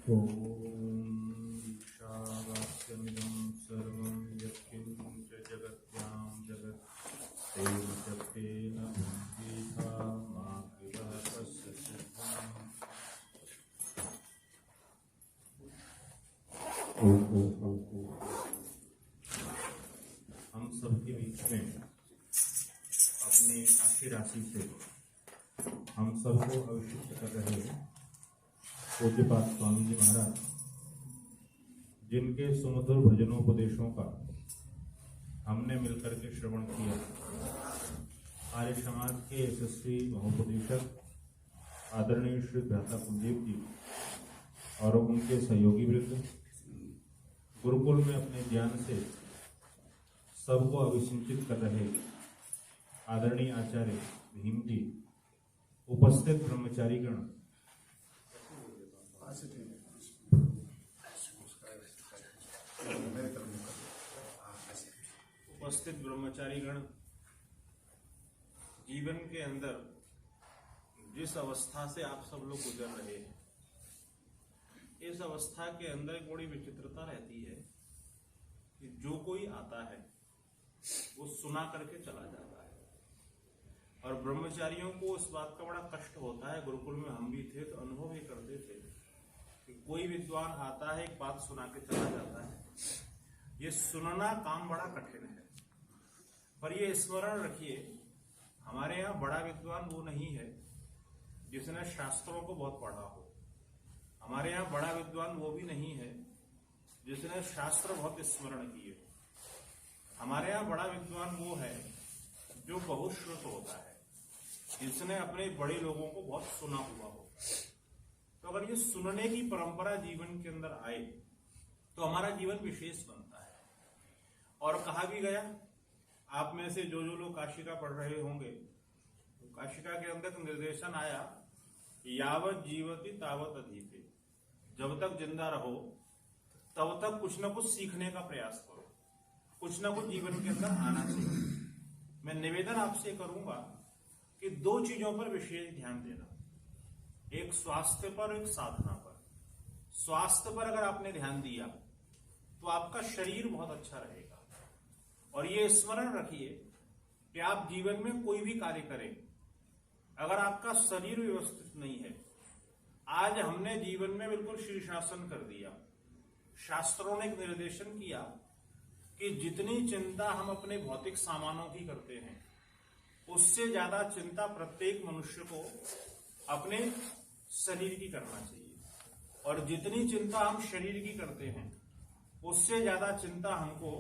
ॐ ईशावास्यमिदं सर्वं यत्किञ्च जगत्यां जगत् तेन जपेन भुञ्जीथा मा कृपा तस्य सिद्धम्। हम सबके बीच में अपने आशी राशि से हम सबको अभिषिक्त कर रहे हैं पूज्यपाद स्वामी जी महाराज, जिनके सुमधुर भजनोपदेशों का हमने मिलकर के श्रवण किया। आर्य समाज के यशस्वी महोपदेशक आदरणीय श्री भ्राता कुलदेव जी और उनके सहयोगी वृंद गुरुकुल में अपने ज्ञान से सबको अभिसिंचित कर रहे आदरणीय आचार्य भीम जी, उपस्थित ब्रह्मचारीगण, उपस्थित ब्रह्मचारीगण, जीवन के अंदर जिस अवस्था से आप सब लोग गुजर रहे हैं, इस अवस्था के अंदर एक बड़ी विचित्रता रहती है कि जो कोई आता है वो सुना करके चला जाता है। और ब्रह्मचारियों को इस बात का बड़ा कष्ट होता है। गुरुकुल में हम भी थे तो अनुभव ही करते थे कि कोई विद्वान आता है, एक बात सुना के चला जाता है। ये सुनना काम बड़ा कठिन है। पर ये स्मरण रखिए, हमारे यहाँ बड़ा विद्वान वो नहीं है जिसने शास्त्रों को बहुत पढ़ा हो। हमारे यहाँ बड़ा विद्वान वो भी नहीं है जिसने शास्त्र बहुत स्मरण किए। हमारे यहाँ बड़ा विद्वान वो है जो बहुश्रुत होता है, जिसने अपने बड़े लोगों को बहुत सुना हुआ हो। तो अगर ये सुनने की परंपरा जीवन के अंदर आए तो हमारा जीवन विशेष बनता है। और कहा भी गया, आप में से जो लोग काशिका पढ़ रहे होंगे तो काशिका के अंदर निर्देशन आया, यावत जीवति तावत अधीते, जब तक जिंदा रहो तब तक कुछ न कुछ सीखने का प्रयास करो, कुछ न कुछ जीवन के अंदर आना चाहिए। मैं निवेदन आपसे करूंगा कि दो चीजों पर विशेष ध्यान देना, एक स्वास्थ्य पर, एक साधना पर। स्वास्थ्य पर अगर आपने ध्यान दिया तो आपका शरीर बहुत अच्छा रहेगा। और ये स्मरण रखिए कि आप जीवन में कोई भी कार्य करें, अगर आपका शरीर व्यवस्थित नहीं है, आज हमने जीवन में बिल्कुल शीर्षासन कर दिया। शास्त्रों ने एक निर्देशन किया कि जितनी चिंता हम अपने भौतिक सामानों की करते हैं, उससे ज्यादा चिंता प्रत्येक मनुष्य को अपने शरीर की करना चाहिए। और जितनी चिंता हम शरीर की करते हैं, उससे ज्यादा चिंता हमको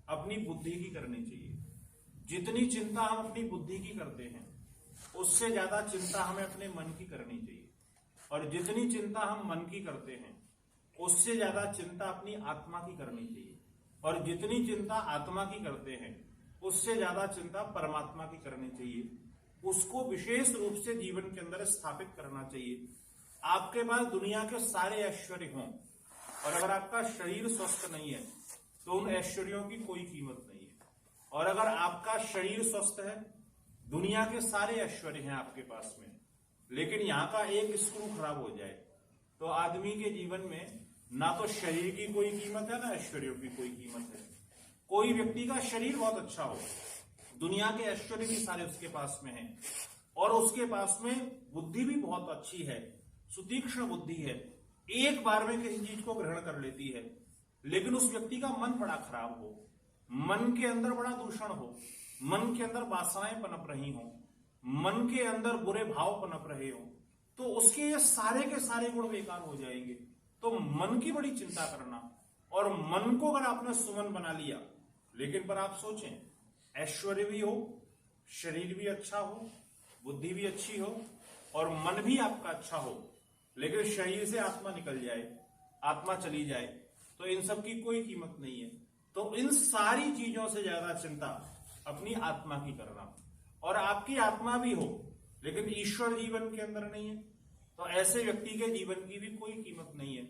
अपनी बुद्धि की करनी चाहिए। जितनी चिंता हम अपनी बुद्धि की करते हैं, उससे ज्यादा चिंता हमें अपने मन की करनी चाहिए। और जितनी चिंता हम मन की करते हैं, उससे ज्यादा चिंता अपनी आत्मा की करनी चाहिए। और जितनी चिंता आत्मा की करते हैं, उससे ज्यादा चिंता परमात्मा की करनी चाहिए। उसको विशेष रूप से जीवन के अंदर स्थापित करना चाहिए। आपके पास दुनिया के सारे ऐश्वर्य हों और अगर आपका शरीर स्वस्थ नहीं है तो उन ऐश्वर्यों की कोई कीमत नहीं है। और अगर आपका शरीर स्वस्थ है, दुनिया के सारे ऐश्वर्य हैं आपके पास में, लेकिन यहाँ का एक स्क्रू खराब हो जाए तो आदमी के जीवन में ना तो शरीर की कोई कीमत है, ना ऐश्वर्यों की कोई कीमत है। कोई व्यक्ति का शरीर बहुत अच्छा हो, दुनिया के ऐश्वर्य भी सारे उसके पास में हैं, और उसके पास में बुद्धि भी बहुत अच्छी है, सुतीक्ष्ण बुद्धि है, एक बार में किसी चीज को ग्रहण कर लेती है। लेकिन उस व्यक्ति का मन बड़ा खराब हो, मन के अंदर बड़ा दूषण हो, मन के अंदर वासनाएं पनप रही हो, मन के अंदर बुरे भाव पनप रहे हो, तो उसके ये सारे के सारे गुण बेकार हो जाएंगे। तो मन की बड़ी चिंता करना, और मन को अगर आपने सुमन बना लिया, लेकिन पर आप सोचें, ऐश्वर्य भी हो, शरीर भी अच्छा हो, बुद्धि भी अच्छी हो और मन भी आपका अच्छा हो, लेकिन शरीर से आत्मा निकल जाए, आत्मा चली जाए, तो इन सब की कोई कीमत नहीं है। तो इन सारी चीजों से ज्यादा चिंता अपनी आत्मा की करना। और आपकी आत्मा भी हो लेकिन ईश्वर जीवन के अंदर नहीं है, तो ऐसे व्यक्ति के जीवन की भी कोई कीमत नहीं है।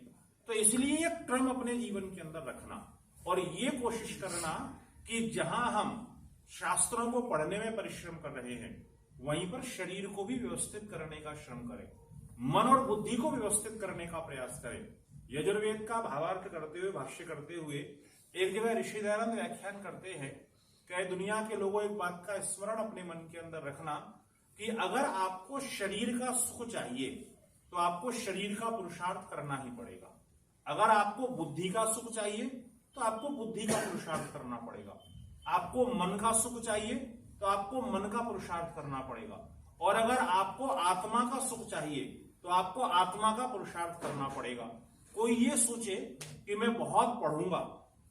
तो इसलिए ये क्रम अपने जीवन के अंदर रखना और ये कोशिश करना कि जहां हम शास्त्रों को पढ़ने में परिश्रम कर रहे हैं, वहीं पर शरीर को भी व्यवस्थित करने का श्रम करें, मन और बुद्धि को व्यवस्थित करने का प्रयास करें। यजुर्वेद का भावार्थ करते हुए, भाष्य करते हुए एक जगह ऋषि दयानंद व्याख्यान करते हैं कि दुनिया के लोगों एक बात का स्मरण अपने मन के अंदर रखना कि अगर आपको शरीर का सुख चाहिए तो आपको शरीर का पुरुषार्थ करना ही पड़ेगा। अगर आपको बुद्धि का सुख चाहिए तो आपको बुद्धि का पुरुषार्थ करना पड़ेगा। आपको मन का सुख चाहिए तो आपको मन का पुरुषार्थ करना पड़ेगा। और अगर आपको आत्मा का सुख चाहिए तो आपको आत्मा का पुरुषार्थ करना पड़ेगा। कोई ये सोचे कि मैं बहुत पढ़ूंगा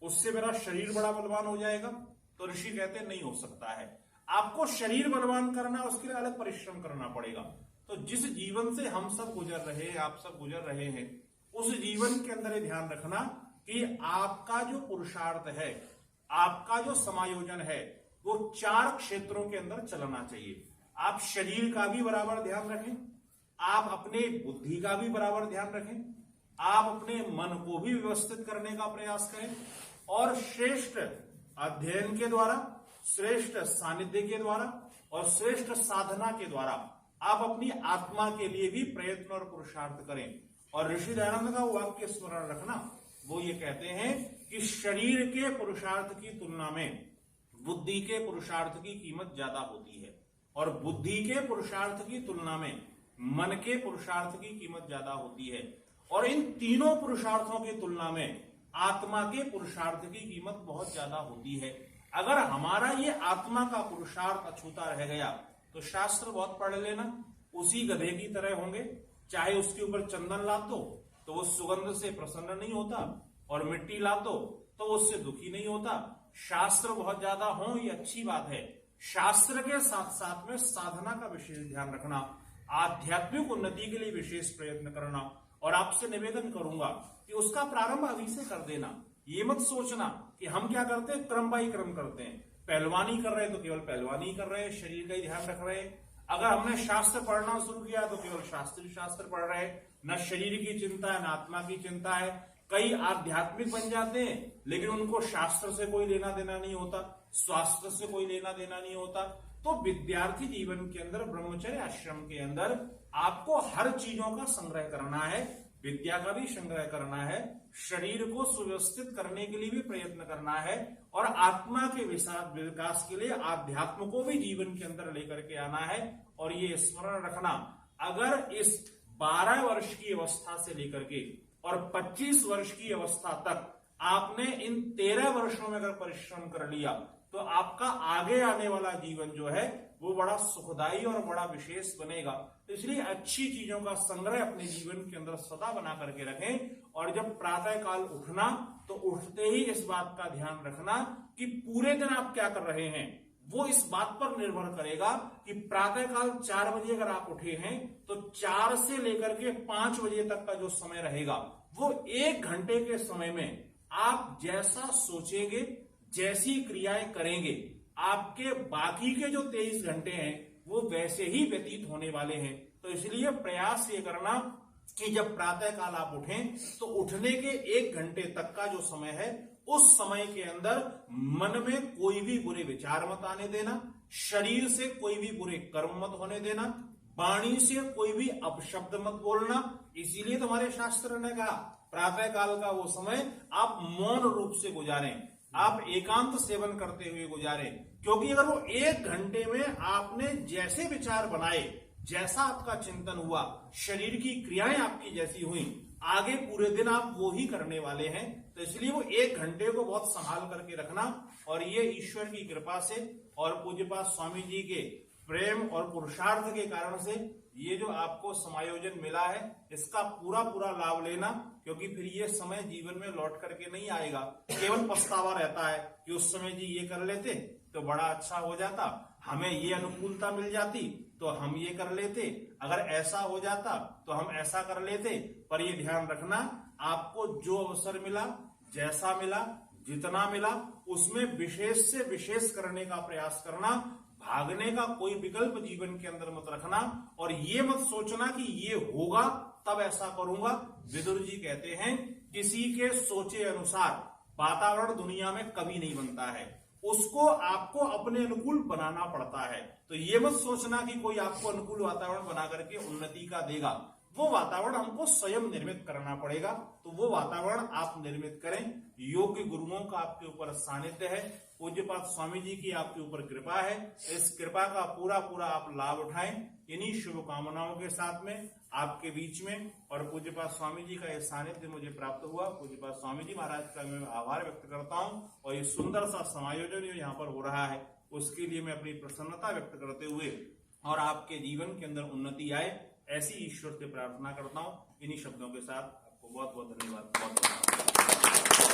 उससे मेरा शरीर बड़ा बलवान हो जाएगा, तो ऋषि कहते हैं नहीं हो सकता है। आपको शरीर बलवान करना, उसके लिए अलग परिश्रम करना पड़ेगा। तो जिस जीवन से हम सब गुजर रहे हैं, आप सब गुजर रहे हैं, उस जीवन के अंदर ये ध्यान रखना कि आपका जो पुरुषार्थ है, आपका जो समायोजन है, वो 4 क्षेत्रों के अंदर चलना चाहिए। आप शरीर का भी बराबर ध्यान रखें, आप अपने बुद्धि का भी बराबर ध्यान रखें, आप अपने मन को भी व्यवस्थित करने का प्रयास करें, और श्रेष्ठ अध्ययन के द्वारा, श्रेष्ठ सानिध्य के द्वारा और श्रेष्ठ साधना के द्वारा आप अपनी आत्मा के लिए भी प्रयत्न और पुरुषार्थ करें। और ऋषि दयानंद का वाक्य स्मरण रखना, वो ये कहते हैं कि शरीर के पुरुषार्थ की तुलना में बुद्धि के पुरुषार्थ की कीमत ज्यादा होती है, और बुद्धि के पुरुषार्थ की तुलना में मन के पुरुषार्थ की कीमत ज्यादा होती है। और इन तीनों पुरुषार्थों की तुलना में आत्मा के पुरुषार्थ की कीमत बहुत ज्यादा होती है। अगर हमारा ये आत्मा का पुरुषार्थ अछूता रह गया तो शास्त्र बहुत पढ़ लेना, उसी गधे की तरह होंगे। चाहे उसके ऊपर चंदन ला दो तो वो सुगंध से प्रसन्न नहीं होता, और मिट्टी ला दो तो उससे दुखी नहीं होता। शास्त्र बहुत ज्यादा हो ये अच्छी बात है, शास्त्र के साथ साथ में साधना का विशेष ध्यान रखना, आध्यात्मिक उन्नति के लिए विशेष प्रयत्न करना। और आपसे निवेदन करूंगा कि उसका प्रारंभ अभी से कर देना। ये मत सोचना कि हम क्या करते हैं, क्रम बाई क्रम करते हैं। पहलवानी कर रहे हैं तो केवल पहलवानी कर रहे हैं, शरीर का ही ध्यान रख रहे हैं। अगर हमने शास्त्र पढ़ना शुरू किया तो केवल शास्त्र पढ़ रहे हैं, न शरीर की चिंता है न आत्मा की चिंता है। कई आध्यात्मिक बन जाते हैं लेकिन उनको शास्त्र से कोई लेना देना नहीं होता, स्वास्थ्य से कोई लेना देना नहीं होता। तो विद्यार्थी जीवन के अंदर, ब्रह्मचर्य आश्रम के अंदर आपको हर चीजों का संग्रह करना है, विद्या का भी संग्रह करना है, शरीर को सुव्यवस्थित करने के लिए भी प्रयत्न करना है, और आत्मा के विकास के लिए आध्यात्म को भी जीवन के अंदर लेकर के आना है। और ये स्मरण रखना, अगर इस 12 वर्ष की अवस्था से लेकर के और 25 वर्ष की अवस्था तक आपने इन 13 वर्षों में अगर परिश्रम कर लिया तो आपका आगे आने वाला जीवन जो है वो बड़ा सुखदायी और बड़ा विशेष बनेगा। तो इसलिए अच्छी चीजों का संग्रह अपने जीवन के अंदर सदा बना करके रखें। और जब प्रातः काल उठना तो उठते ही इस बात का ध्यान रखना कि पूरे दिन आप क्या कर रहे हैं। वो इस बात पर निर्भर करेगा कि प्रातः काल 4 बजे अगर आप उठे हैं तो 4 से लेकर के 5 बजे तक का जो समय रहेगा वो 1 घंटे के समय में आप जैसा सोचेंगे, जैसी क्रियाएं करेंगे, आपके बाकी के जो 23 घंटे हैं वो वैसे ही व्यतीत होने वाले हैं। तो इसलिए प्रयास ये करना कि जब प्रातः काल आप उठें तो उठने के 1 घंटे तक का जो समय है उस समय के अंदर मन में कोई भी बुरे विचार मत आने देना, शरीर से कोई भी बुरे कर्म मत होने देना, वाणी से कोई भी अपशब्द मत बोलना। इसीलिए तुम्हारे शास्त्र ने कहा प्रातः काल का वो समय आप मौन रूप से गुजारें, आप एकांत सेवन करते हुए गुजारें। क्योंकि अगर वो 1 घंटे में आपने जैसे विचार बनाए, जैसा आपका चिंतन हुआ, शरीर की क्रियाएं आपकी जैसी हुई, आगे पूरे दिन आप वो ही करने वाले हैं। तो इसलिए वो 1 घंटे को बहुत संभाल करके रखना। और ये ईश्वर की कृपा से और पूज्यपाद स्वामी जी के प्रेम और पुरुषार्थ के कारण से ये जो आपको समायोजन मिला है इसका पूरा पूरा लाभ लेना, क्योंकि फिर ये समय जीवन में लौट करके नहीं आएगा। केवल पछतावा रहता है कि उस समय जी ये कर लेते तो बड़ा अच्छा हो जाता, हमें ये अनुकूलता मिल जाती तो हम ये कर लेते, अगर ऐसा हो जाता तो हम ऐसा कर लेते। पर ये ध्यान रखना, आपको जो अवसर मिला, जैसा मिला, जितना मिला, उसमें विशेष से विशेष करने का प्रयास करना। भागने का कोई विकल्प जीवन के अंदर मत रखना, और ये मत सोचना कि ये होगा तब ऐसा करूंगा। विदुर जी कहते हैं किसी के सोचे अनुसार वातावरण दुनिया में कभी नहीं बनता है, उसको आपको अपने अनुकूल बनाना पड़ता है। तो ये मत सोचना कि कोई आपको अनुकूल वातावरण बना करके उन्नति का देगा। वो वातावरण हमको स्वयं निर्मित करना पड़ेगा। तो वो वातावरण आप निर्मित करें। योग्य गुरुओं का आपके ऊपर सानिध्य है, पूज्यपाद स्वामी जी की आपके ऊपर कृपा है। इस कृपा का पूरा पूरा आप लाभ उठाएं। इन्हीं शुभकामनाओं के साथ में आपके बीच में और पूज्यपाद स्वामी जी का यह सानिध्य मुझे प्राप्त हुआ। पूज्यपाद स्वामी जी महाराज का मैं आभार व्यक्त करता हूं और ये सुंदर सा समायोजन यहाँ पर हो रहा है उसके लिए मैं अपनी प्रसन्नता व्यक्त करते हुए और आपके जीवन के अंदर उन्नति आए ऐसी ईश्वर से प्रार्थना करता हूं। इन्हीं शब्दों के साथ आपको बहुत बहुत धन्यवाद। बहुत बहुत